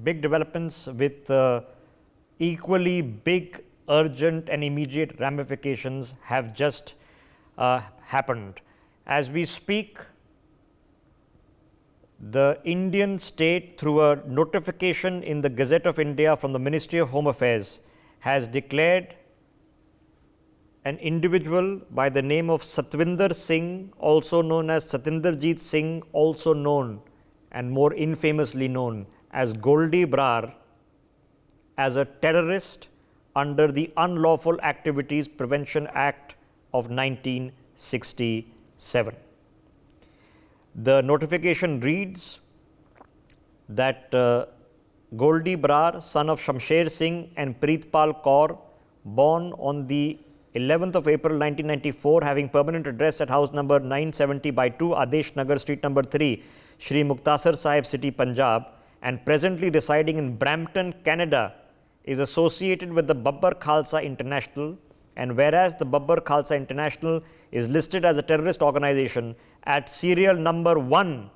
big developments with equally big, urgent and immediate ramifications have just happened. As we speak, the Indian state, through a notification in the Gazette of India from the Ministry of Home Affairs, has declared an individual by the name of Satwinder Singh, also known as Satinderjeet Singh, also known and more infamously known as Goldie Brar, as a terrorist under the Unlawful Activities Prevention Act of 1967. The notification reads that Goldie Brar, son of Shamsher Singh and Preetpal Kaur, born on the 11th of April 1994, having permanent address at house number 970/2, Adesh Nagar, street number 3, Shri Muktasar Sahib City, Punjab, and presently residing in Brampton, Canada, is associated with the Babbar Khalsa International, and whereas the Babbar Khalsa International is listed as a terrorist organization at serial number 1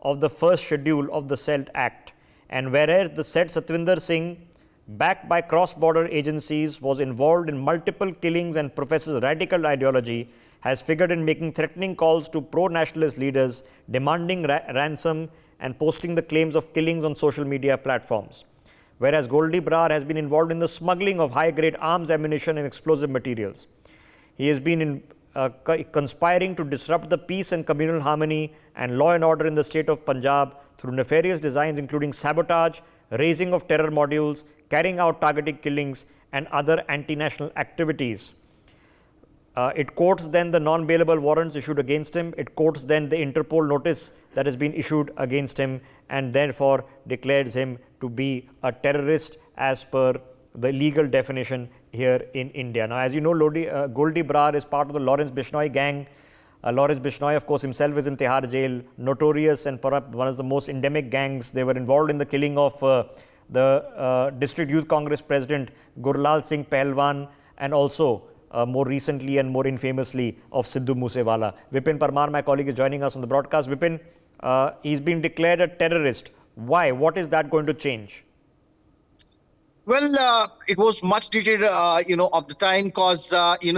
of the first schedule of the said act, and whereas the said Satwinder Singh, backed by cross-border agencies, was involved in multiple killings and professes radical ideology, has figured in making threatening calls to pro-nationalist leaders, demanding ransom and posting the claims of killings on social media platforms. Whereas Goldie Brar has been involved in the smuggling of high-grade arms, ammunition and explosive materials. He has been conspiring to disrupt the peace and communal harmony and law and order in the state of Punjab through nefarious designs including sabotage, raising of terror modules, carrying out targeted killings and other anti-national activities. It quotes then the non-bailable warrants issued against him. It quotes then the Interpol notice that has been issued against him, and therefore declares him to be a terrorist as per the legal definition here in India. Now, as you know, Goldie Brar is part of the Lawrence Bishnoi gang. Lawrence Bishnoi, of course, himself is in Tihar jail, notorious and perhaps one of the most endemic gangs. They were involved in the killing of the District Youth Congress President Gurlal Singh Pehlwan, and also more recently and more infamously of Sidhu Moosewala. Vipin Parmar, my colleague, is joining us on the broadcast. Vipin, he's been declared a terrorist. Why? What is that going to change? Well, it was much needed, of the time, because,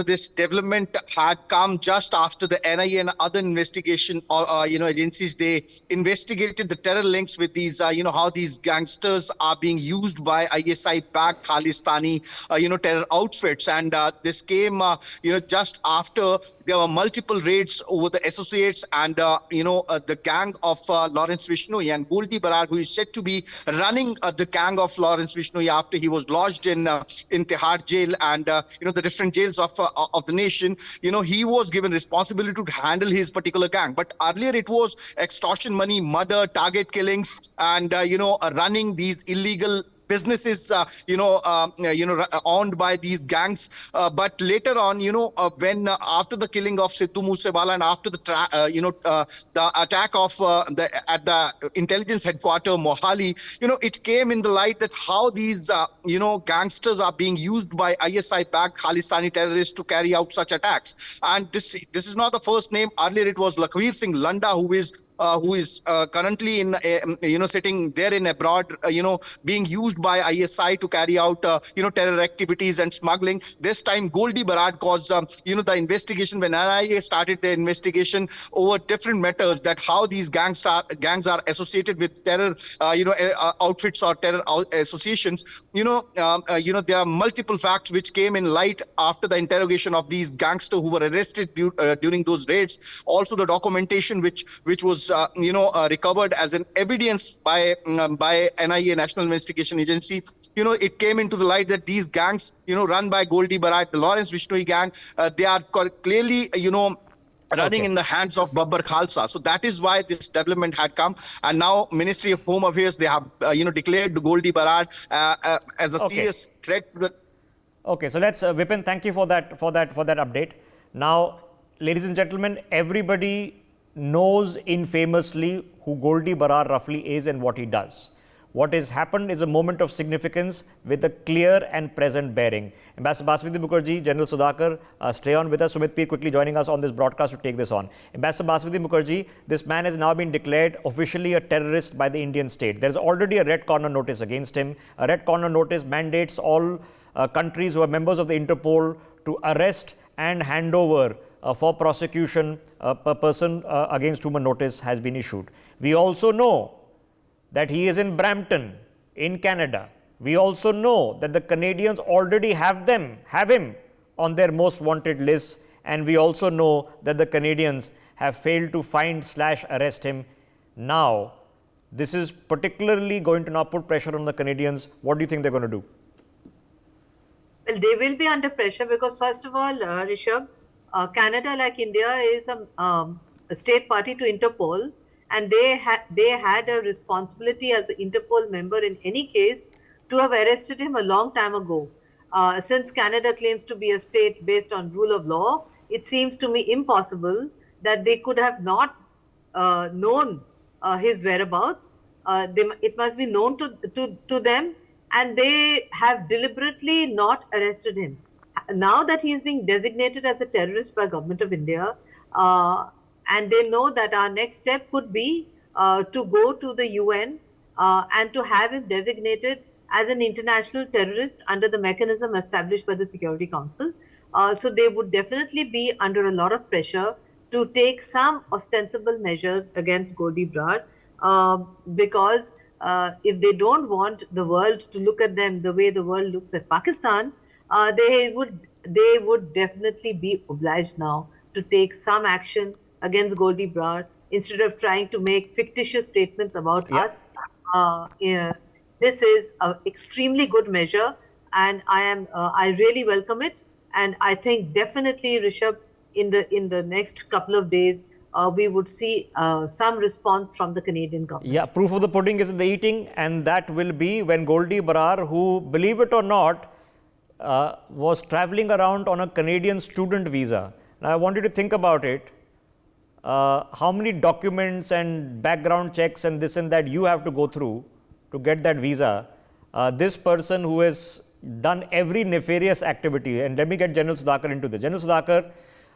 this development had come just after the NIA and other investigation, agencies. They investigated the terror links with these, how these gangsters are being used by ISI-backed Khalistani, terror outfits. And this came, just after there were multiple raids over the associates and, the gang of Lawrence Bishnoi, and Goldie Brar, who is said to be running the gang of Lawrence Bishnoi after he was lodged in Tihar jail and the different jails of the nation. He was given responsibility to handle his particular gang. But earlier it was extortion money, murder, target killings, and running these illegal businesses, owned by these gangs. But later on, when after the killing of Sidhu Moosewala and after the attack of at the intelligence headquarters Mohali, it came in the light that how these gangsters are being used by ISI-backed Khalistani terrorists to carry out such attacks. And this is not the first name. Earlier it was Lakhvir Singh Landa, who is currently in sitting there in abroad, being used by ISI to carry out terror activities and smuggling. This time Goldie Brar, caused the investigation when NIA started the investigation over different matters, that how these gangs are associated with terror outfits or terror associations. There are multiple facts which came in light after the interrogation of these gangsters who were arrested during those raids. Also the documentation which was recovered as an evidence by NIA, National Investigation Agency. It came into the light that these gangs, run by Goldie Brar, the Lawrence Bishnoi gang, they are clearly, running in the hands of Babbar Khalsa. So that is why this development had come. And now Ministry of Home Affairs, they have, declared Goldie Brar as a serious threat. Okay, so let's, Vipin, thank you for that update. Now, ladies and gentlemen, everybody knows infamously who Goldie Brar roughly is and what he does. What has happened is a moment of significance with a clear and present bearing. Ambassador Baswati Mukherjee, General Sudhakar, stay on with us. Sumit P quickly joining us on this broadcast to take this on. Ambassador Baswati Mukherjee, this man has now been declared officially a terrorist by the Indian state. There is already a red corner notice against him. A red corner notice mandates all countries who are members of the Interpol to arrest and hand over for prosecution a person against whom a notice has been issued. We also know that he is in Brampton, in Canada. We also know that the Canadians already have him on their most wanted list, and we also know that the Canadians have failed to find/arrest him. Now, this is particularly going to now put pressure on the Canadians. What do you think they're going to do? Well, they will be under pressure because, first of all, Rishabh, Canada, like India, is a state party to Interpol, and they had a responsibility as an Interpol member in any case to have arrested him a long time ago. Since Canada claims to be a state based on rule of law, it seems to me impossible that they could have not known his whereabouts. It must be known to them, and they have deliberately not arrested him. Now that he is being designated as a terrorist by Government of India, and they know that our next step could be to go to the UN and to have him designated as an international terrorist under the mechanism established by the Security Council. So they would definitely be under a lot of pressure to take some ostensible measures against Goldie Brar, because if they don't want the world to look at them the way the world looks at Pakistan, they would definitely be obliged now to take some action against Goldie Brar instead of trying to make fictitious statements about us. This is an extremely good measure, and I really welcome it. And I think definitely, Rishabh, in the next couple of days, we would see some response from the Canadian government. Yeah, proof of the pudding is in the eating, and that will be when Goldie Brar, who, believe it or not, was traveling around on a Canadian student visa. Now, I want you to think about it. How many documents and background checks and this and that you have to go through to get that visa. This person who has done every nefarious activity, and let me get General Sudhakar into this. General Sudhakar,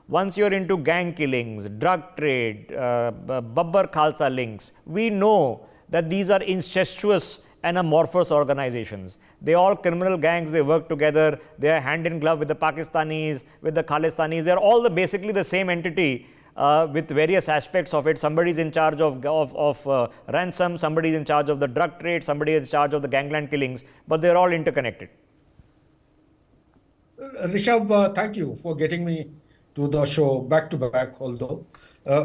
once you're into gang killings, drug trade, Babbar Khalsa links, we know that these are incestuous and amorphous organizations. They are all criminal gangs, they work together, they are hand in glove with the Pakistanis, with the Khalistanis, they are all basically the same entity with various aspects of it. Somebody is in charge of ransom, somebody is in charge of the drug trade, somebody is in charge of the gangland killings, but they are all interconnected. Rishabh, thank you for getting me to the show back to back, although.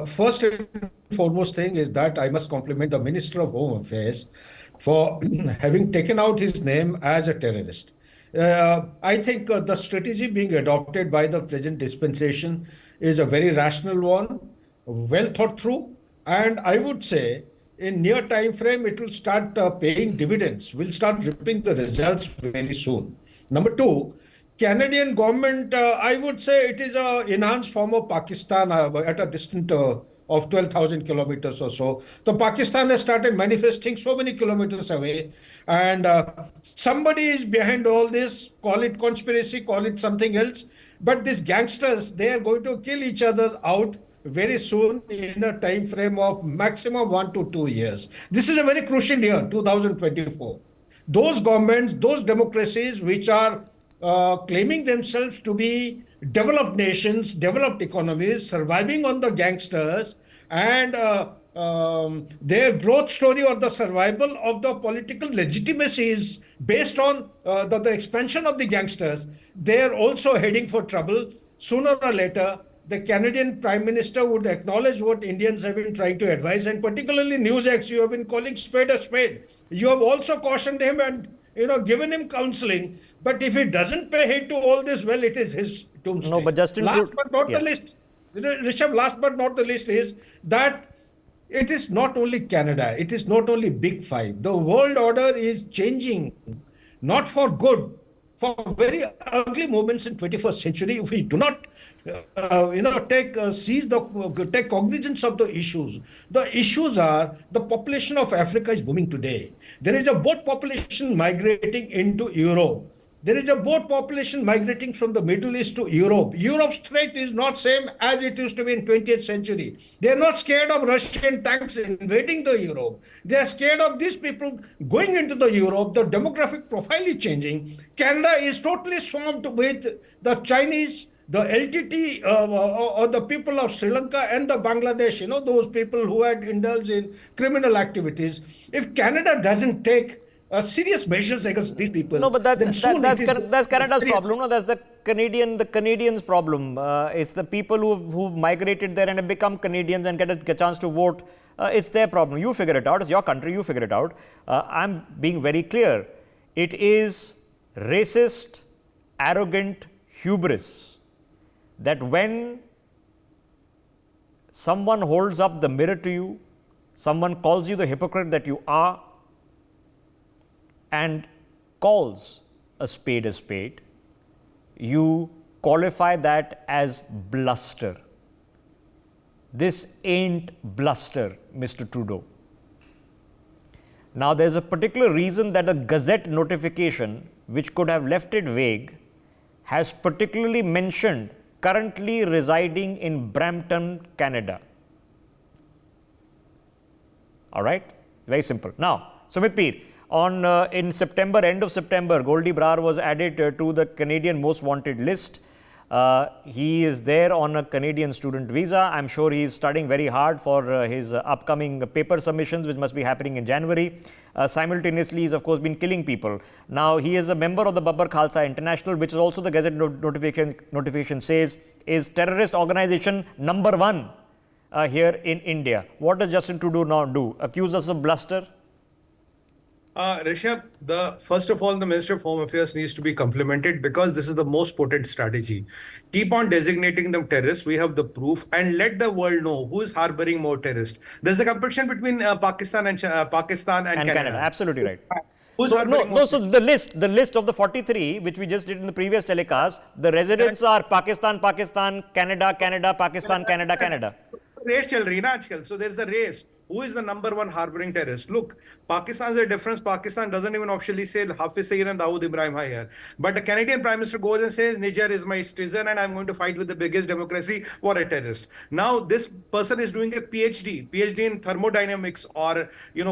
First and foremost thing is that I must compliment the Minister of Home Affairs for having taken out his name as a terrorist. I think the strategy being adopted by the present dispensation is a very rational one, well thought through, and I would say in near time frame it will start paying dividends. We'll start reaping the results very soon. Number two, Canadian government, I would say it is an enhanced form of Pakistan at a distance of 12,000 kilometers or so. So Pakistan has started manifesting so many kilometers away, and somebody is behind all this. Call it conspiracy, call it something else. But these gangsters, they are going to kill each other out very soon in a time frame of maximum 1 to 2 years. This is a very crucial year, 2024. Those governments, those democracies which are claiming themselves to be developed nations, developed economies, surviving on the gangsters, and their growth story or the survival of the political legitimacy is based on the expansion of the gangsters. They are also heading for trouble. Sooner or later, the Canadian Prime Minister would acknowledge what Indians have been trying to advise, and particularly NewsX, you have been calling spade a spade. You have also cautioned him and given him counseling. But if he doesn't pay heed to all this, well, it is his doomsday. No, but just last but not the least, Rishabh, last but not the least is that it is not only Canada, it is not only Big Five. The world order is changing, not for good, for very ugly moments in 21st century if we do not take cognizance of the issues. The issues are the population of Africa is booming today. There is a boat population migrating into Europe. There is a boat population migrating from the Middle East to Europe. Europe's threat is not same as it used to be in 20th century. They are not scared of Russian tanks invading the Europe. They are scared of these people going into the Europe. The demographic profile is changing. Canada is totally swamped with the Chinese, the LTT, or the people of Sri Lanka and the Bangladesh, those people who had indulged in criminal activities. If Canada doesn't take serious measures against these people. No, but then soon that's Canada's problem. No, that's the Canadians' problem. It's the people who migrated there and have become Canadians and get a chance to vote. It's their problem. You figure it out. It's your country. You figure it out. I'm being very clear. It is racist, arrogant hubris that when someone holds up the mirror to you, someone calls you the hypocrite that you are, and calls a spade, you qualify that as bluster. This ain't bluster, Mr. Trudeau. Now, there's a particular reason that the Gazette notification, which could have left it vague, has particularly mentioned currently residing in Brampton, Canada. All right? Very simple. Now, Sumit Peer, in September, end of September, Goldie Brar was added to the Canadian Most Wanted list. He is there on a Canadian student visa. I'm sure he is studying very hard for his upcoming paper submissions, which must be happening in January. Simultaneously, he's of course been killing people. Now, he is a member of the Babbar Khalsa International, which is also the Gazette notification says is terrorist organization number 1 here in India. What does Justin Trudeau now do? Accuse us of bluster? Rishabh, first of all, the Minister of Home Affairs needs to be complimented because this is the most potent strategy. Keep on designating them terrorists. We have the proof, and let the world know who is harboring more terrorists. There's a competition between Pakistan and Canada. Absolutely right. Who's So, harboring more? no, so the list of the 43, which we just did in the previous telecast, the residents are Pakistan, Canada, Pakistan, Canada. Race chal rahi na aajkal. So there's a race. Who is the number 1 harboring terrorist? Look, Pakistan is a difference. Pakistan doesn't even officially say Hafiz Saeed and Dawood Ibrahim are here. But the Canadian Prime Minister goes and says, Niger is my citizen and I'm going to fight with the biggest democracy for a terrorist. Now, this person is doing a PhD in thermodynamics or,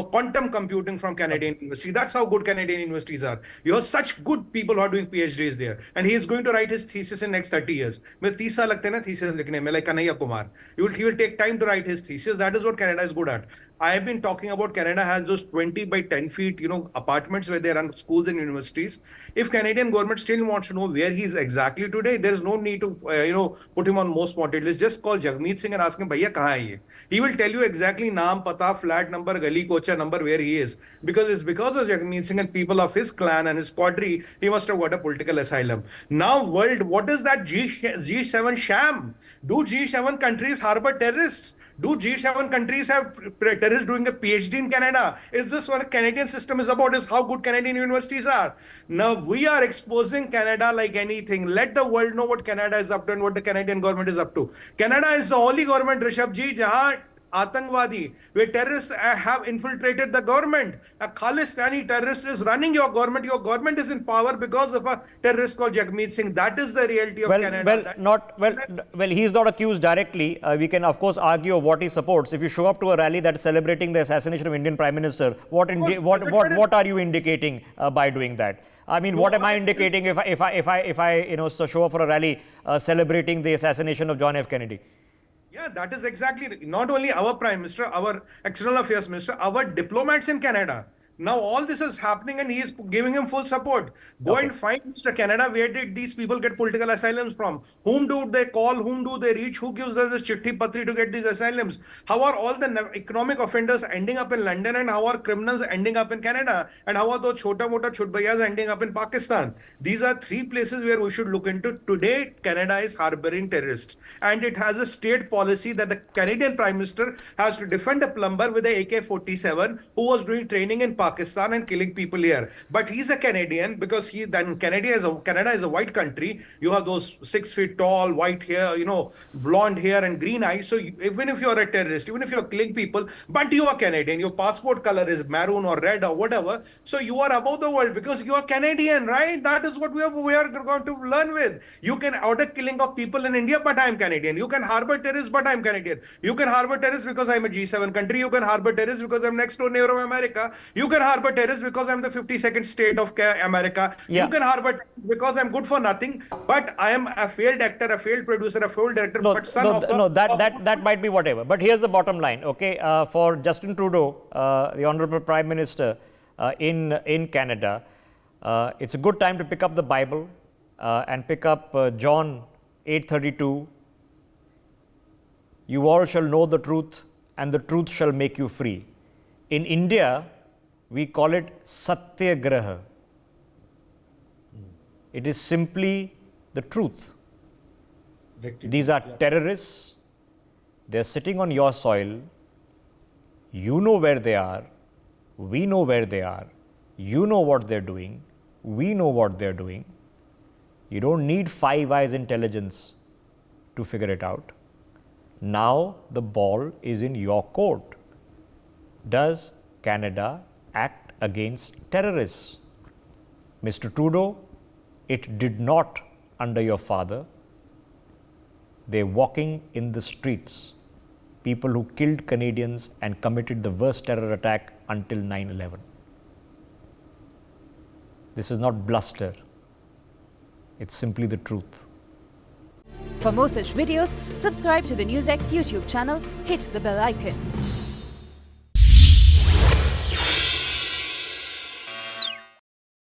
quantum computing from Canadian University. That's how good Canadian universities are. You have such good people who are doing PhDs there. And he is going to write his thesis in next 30 years. Mein 30 saal lagte na thesis likhne mein, like Kanhaiya Kumar. He will take time to write his thesis. That is what Canada is good at. I have been talking about Canada has those 20 by 10 feet, apartments where they run schools and universities. If Canadian government still wants to know where he is exactly today, there's no need to, put him on most wanted list. Just call Jagmeet Singh and ask him, Bhaiya, kahan hai ye? He will tell you exactly naam, pata, flat number, gali, kocha number, where he is. Because it's because of Jagmeet Singh and people of his clan and his quadri, he must have got a political asylum. Now, world, what is that G7 sham? Do G7 countries harbor terrorists? Do G7 countries have terrorists doing a PhD in Canada? Is this what a Canadian system is about? Is how good Canadian universities are? Now, we are exposing Canada like anything. Let the world know what Canada is up to and what the Canadian government is up to. Canada is the only government, Rishabh ji, jahan Atangwadi, where terrorists have infiltrated the government. A Khalistani terrorist is running your government. Your government is in power because of a terrorist called Jagmeet Singh. That is the reality of Canada. Well, he's not accused directly. We can, of course, argue what he supports. If you show up to a rally that's celebrating the assassination of Indian Prime Minister, what are you indicating by doing that? I mean, what am I indicating if I show up for a rally celebrating the assassination of John F. Kennedy? Yeah, that is exactly not only our Prime Minister, our External Affairs Minister, our diplomats in Canada. Now all this is happening and he is giving him full support. Go and find Mr. Canada. Where did these people get political asylums from? Whom do they call? Whom do they reach? Who gives them this chitti patri to get these asylums? How are all the economic offenders ending up in London and how are criminals ending up in Canada? And how are those chota mota chutbayas ending up in Pakistan? These are 3 places where we should look into. Today, Canada is harboring terrorists and it has a state policy that the Canadian Prime Minister has to defend a plumber with a AK-47 who was doing training in Pakistan. Pakistan and killing people here. But he's a Canadian because Canada is a white country. You have those 6 feet tall, white hair, blonde hair and green eyes. So even if you're a terrorist, even if you're killing people, but you are Canadian, your passport color is maroon or red or whatever. So you are above the world because you are Canadian, right? That is what we are going to learn with. You can order killing of people in India, but I am Canadian. You can harbor terrorists, but I am Canadian. You can harbor terrorists because I'm a G7 country. You can harbor terrorists because I'm next door neighbor of America. You can harbor terrorists because I'm the 52nd state of America. Yeah. You can harbor terrorists because I'm good for nothing, but I am a failed actor, a failed producer, a failed director, but son of a... No, that might be whatever. But here's the bottom line, okay? For Justin Trudeau, the Honorable Prime Minister in Canada, it's a good time to pick up the Bible and pick up John 8:32. You all shall know the truth, and the truth shall make you free. In India, we call it Satyagraha. It is simply the truth. These are terrorists. They're sitting on your soil. You know where they are. We know where they are. You know what they're doing. We know what they're doing. You don't need Five Eyes intelligence to figure it out. Now the ball is in your court. Does Canada act against terrorists? Mr. Trudeau, it did not under your father. They're walking in the streets. People who killed Canadians and committed the worst terror attack until 9/11. This is not bluster. It's simply the truth. For more such videos, subscribe to the NewsX YouTube channel, hit the bell icon.